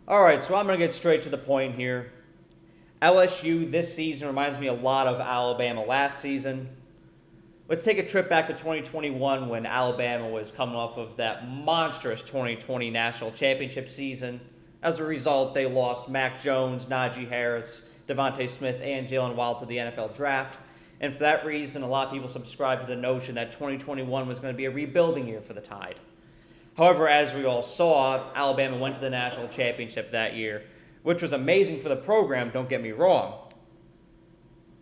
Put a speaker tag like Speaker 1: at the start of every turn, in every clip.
Speaker 1: All right, so I'm going to get straight to the point here. LSU this season reminds me a lot of Alabama last season. Let's take a trip back to 2021 when Alabama was coming off of that monstrous 2020 national championship season. As a result, they lost Mac Jones, Najee Harris, Devontae Smith, and Jalen Waddle to the NFL draft. And for that reason, a lot of people subscribe to the notion that 2021 was going to be a rebuilding year for the Tide. However, as we all saw, Alabama went to the national championship that year, which was amazing for the program, don't get me wrong.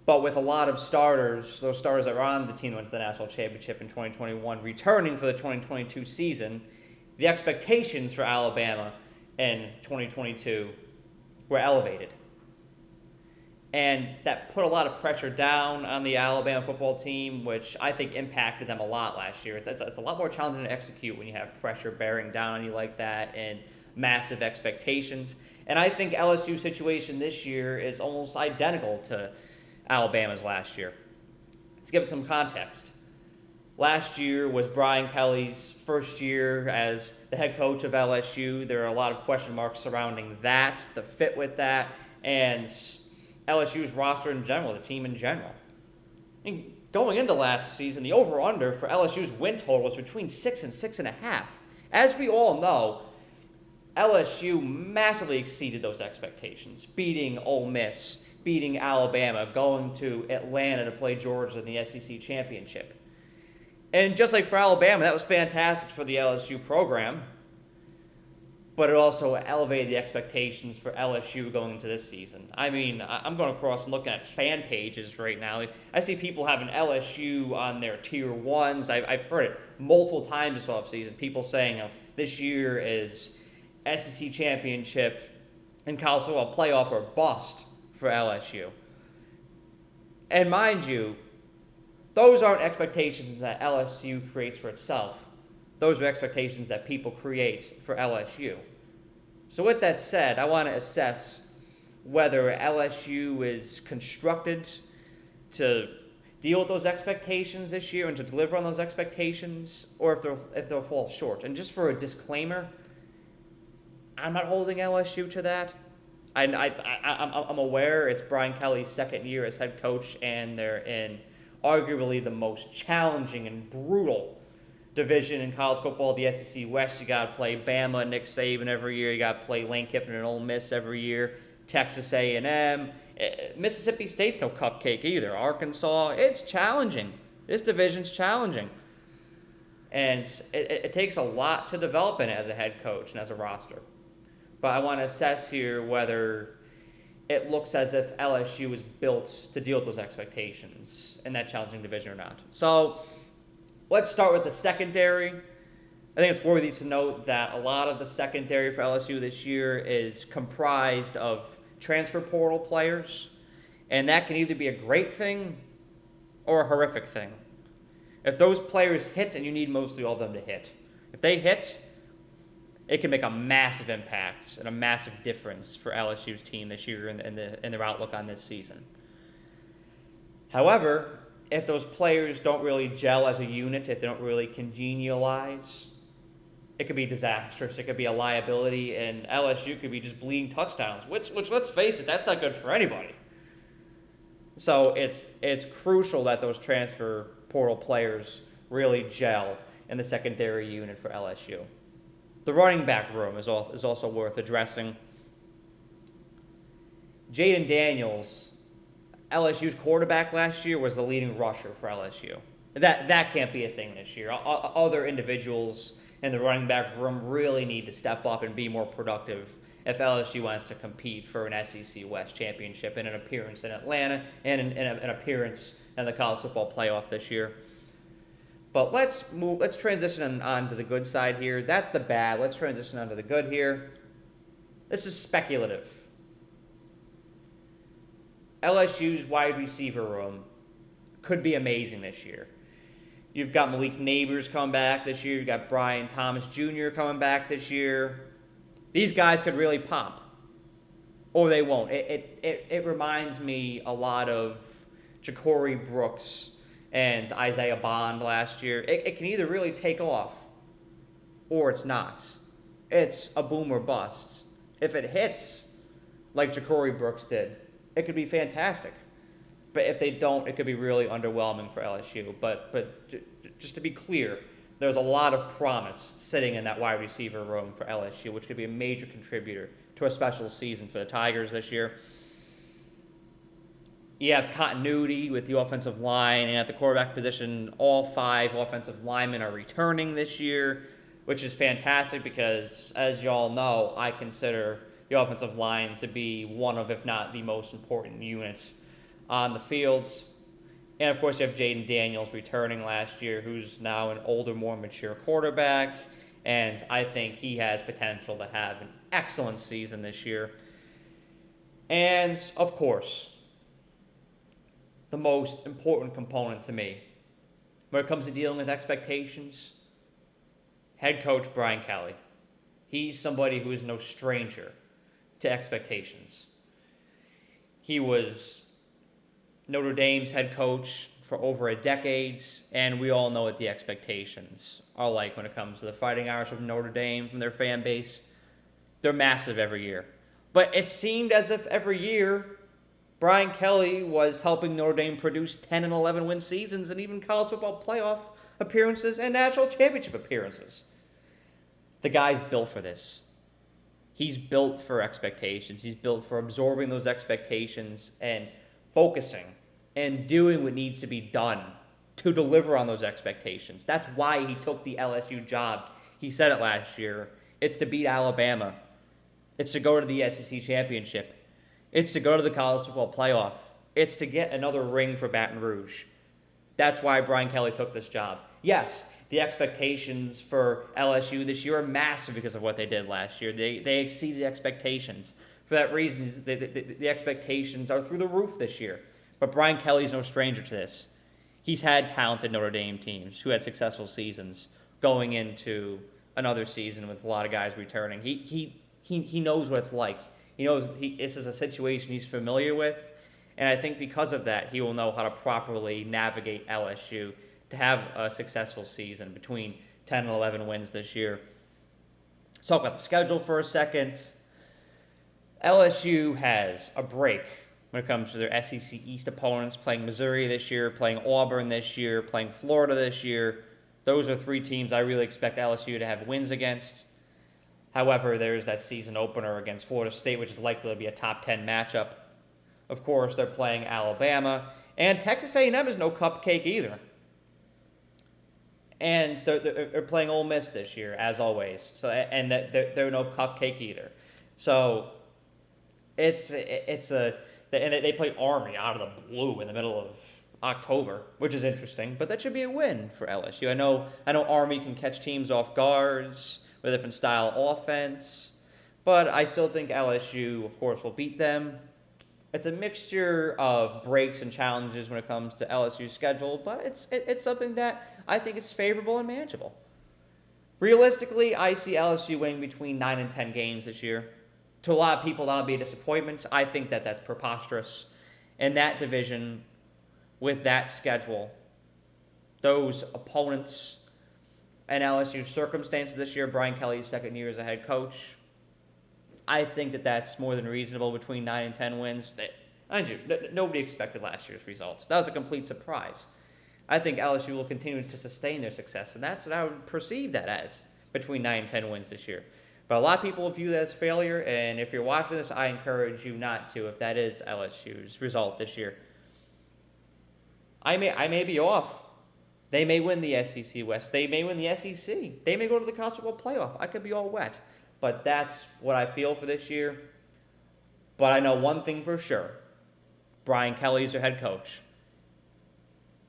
Speaker 1: But with a lot of starters, those starters that were on the team that went to the national championship in 2021, returning for the 2022 season, the expectations for Alabama in 2022 were elevated. And that put a lot of pressure down on the Alabama football team, which I think impacted them a lot last year. It's a lot more challenging to execute when you have pressure bearing down on you like that and massive expectations. And I think LSU's situation this year is almost identical to Alabama's last year. Let's give it some context. Last year was Brian Kelly's first year as the head coach of LSU. There are a lot of question marks surrounding that, the fit with that, and LSU's roster in general, the team in general. And going into last season, the over-under for LSU's win total was between 6 and 6.5. As we all know, LSU massively exceeded those expectations, beating Ole Miss, beating Alabama, going to Atlanta to play Georgia in the SEC championship. And just like for Alabama, that was fantastic for the LSU program, but it also elevated the expectations for LSU going into this season. I mean, I'm going across and looking at fan pages right now. I see people having LSU on their tier ones. I've heard it multiple times this offseason. People saying this year is SEC championship and college football playoff or bust for LSU. And mind you, those aren't expectations that LSU creates for itself. Those are expectations that people create for LSU. So with that said, I want to assess whether LSU is constructed to deal with those expectations this year and to deliver on those expectations, or if they'll fall short. And just for a disclaimer, I'm not holding LSU to that. I'm aware it's Brian Kelly's second year as head coach, and they're in arguably the most challenging and brutal division in college football, the SEC West. You got to play Bama, Nick Saban every year. You got to play Lane Kiffin and Ole Miss every year. Texas A&M. Mississippi State's no cupcake either. Arkansas. It's challenging. This division's challenging. And it takes a lot to develop in it as a head coach and as a roster. But I want to assess here whether it looks as if LSU is built to deal with those expectations in that challenging division or not. So let's start with the secondary. I think it's worthy to note that a lot of the secondary for LSU this year is comprised of transfer portal players, and that can either be a great thing or a horrific thing. If those players hit, and you need mostly all of them to hit, if they hit, it can make a massive impact and a massive difference for LSU's team this year and their outlook on this season. However, if those players don't really gel as a unit, if they don't really congenialize, it could be disastrous. It could be a liability, and LSU could be just bleeding touchdowns, which let's face it, that's not good for anybody. So it's crucial that those transfer portal players really gel in the secondary unit for LSU. The running back room is also worth addressing. Jaden Daniels, LSU's quarterback last year, was the leading rusher for LSU. That can't be a thing this year. Other individuals in the running back room really need to step up and be more productive if LSU wants to compete for an SEC West championship and an appearance in Atlanta and an appearance in the college football playoff this year. But let's transition on to the good side here. That's the bad. Let's transition on to the good here. This is speculative. LSU's wide receiver room could be amazing this year. You've got Malik Neighbors coming back this year. You've got Brian Thomas Jr. coming back this year. These guys could really pop. Or they won't. It reminds me a lot of Ja'Cory Brooks and Isaiah Bond last year. It can either really take off or it's not. It's a boom or bust. If it hits like Ja'Cory Brooks did, it could be fantastic. But if they don't, it could be really underwhelming for LSU. But just to be clear, there's a lot of promise sitting in that wide receiver room for LSU, which could be a major contributor to a special season for the Tigers this year. You have continuity with the offensive line, and at the quarterback position, all 5 offensive linemen are returning this year, which is fantastic because, as you all know, I consider the offensive line to be one of, if not the most important units on the fields. And, of course, you have Jaden Daniels returning last year, who's now an older, more mature quarterback, and I think he has potential to have an excellent season this year. And, of course, the most important component to me when it comes to dealing with expectations, head coach Brian Kelly. He's somebody who is no stranger to expectations. He was Notre Dame's head coach for over a decade, and we all know what the expectations are like when it comes to the Fighting Irish of Notre Dame from their fan base. They're massive every year. But it seemed as if every year Brian Kelly was helping Notre Dame produce 10 and 11 win seasons and even college football playoff appearances and national championship appearances. The guy's built for this. He's built for expectations. He's built for absorbing those expectations and focusing and doing what needs to be done to deliver on those expectations. That's why he took the LSU job. He said it last year. It's to beat Alabama. It's to go to the SEC championship. It's to go to the college football playoff. It's to get another ring for Baton Rouge. That's why Brian Kelly took this job. Yes, the expectations for LSU this year are massive because of what they did last year. They exceeded expectations. For that reason, the expectations are through the roof this year. But Brian Kelly's no stranger to this. He's had talented Notre Dame teams who had successful seasons going into another season with a lot of guys returning. He knows what it's like. He knows this is a situation he's familiar with, and I think because of that, he will know how to properly navigate LSU to have a successful season between 10 and 11 wins this year. Let's talk about the schedule for a second. LSU has a break when it comes to their SEC East opponents, playing Missouri this year, playing Auburn this year, playing Florida this year. Those are 3 teams I really expect LSU to have wins against. However, there's that season opener against Florida State, which is likely to be a top 10 matchup. Of course, they're playing Alabama, and Texas A&M is no cupcake either. And they're playing Ole Miss this year, as always. So, and they're no cupcake either. So they play Army out of the blue in the middle of October, which is interesting. But that should be a win for LSU. I know Army can catch teams off guards with a different style offense, but I still think LSU, of course, will beat them. It's a mixture of breaks and challenges when it comes to LSU's schedule, but it's something that I think is favorable and manageable. Realistically, I see LSU winning between 9 and 10 games this year. To a lot of people, that'll be a disappointment. I think that's preposterous. In that division, with that schedule, those opponents, and LSU's circumstances this year, Brian Kelly's second year as a head coach, I think that's more than reasonable between 9 and 10 wins. Mind you, nobody expected last year's results. That was a complete surprise. I think LSU will continue to sustain their success, and that's what I would perceive that as, between 9 and 10 wins this year. But a lot of people view that as failure, and if you're watching this, I encourage you not to, if that is LSU's result this year. I may be off. They may win the SEC West. They may win the SEC. They may go to the college football playoff. I could be all wet. But that's what I feel for this year. But I know one thing for sure. Brian Kelly's their head coach.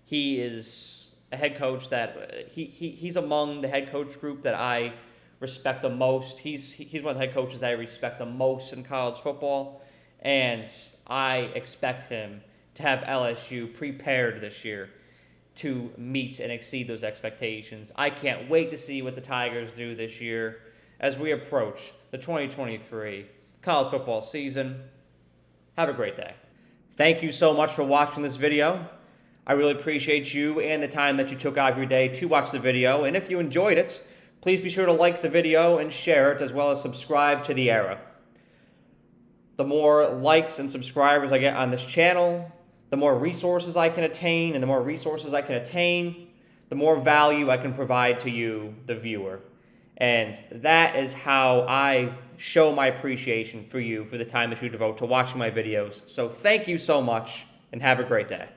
Speaker 1: He is a head coach that he's among the head coach group that I respect the most. He's one of the head coaches that I respect the most in college football. And I expect him to have LSU prepared this year to meet and exceed those expectations. I can't wait to see what the Tigers do this year as we approach the 2023 college football season. Have a great day. Thank you so much for watching this video. I really appreciate you and the time that you took out of your day to watch the video. And if you enjoyed it, please be sure to like the video and share it, as well as subscribe to The Era. the more likes and subscribers I get on this channel, the more resources I can attain, and the more resources I can attain, the more value I can provide to you, the viewer. And that is how I show my appreciation for you for the time that you devote to watching my videos. So thank you so much, and have a great day.